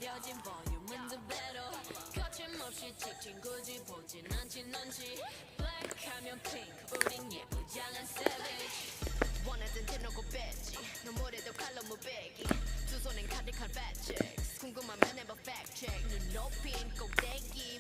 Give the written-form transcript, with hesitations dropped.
느려진 볼륨은 두 배로 거침없이 찍힌 굳이 보진 않진 않지 블랙하면 핑크 우린 예쁘장한 savage 원하던 대놓고 뺐지 너무래도 칼로 무배기 두 손엔 가득한 fat checks 궁금하면 해봐 fact check 눈 높인 꼭대기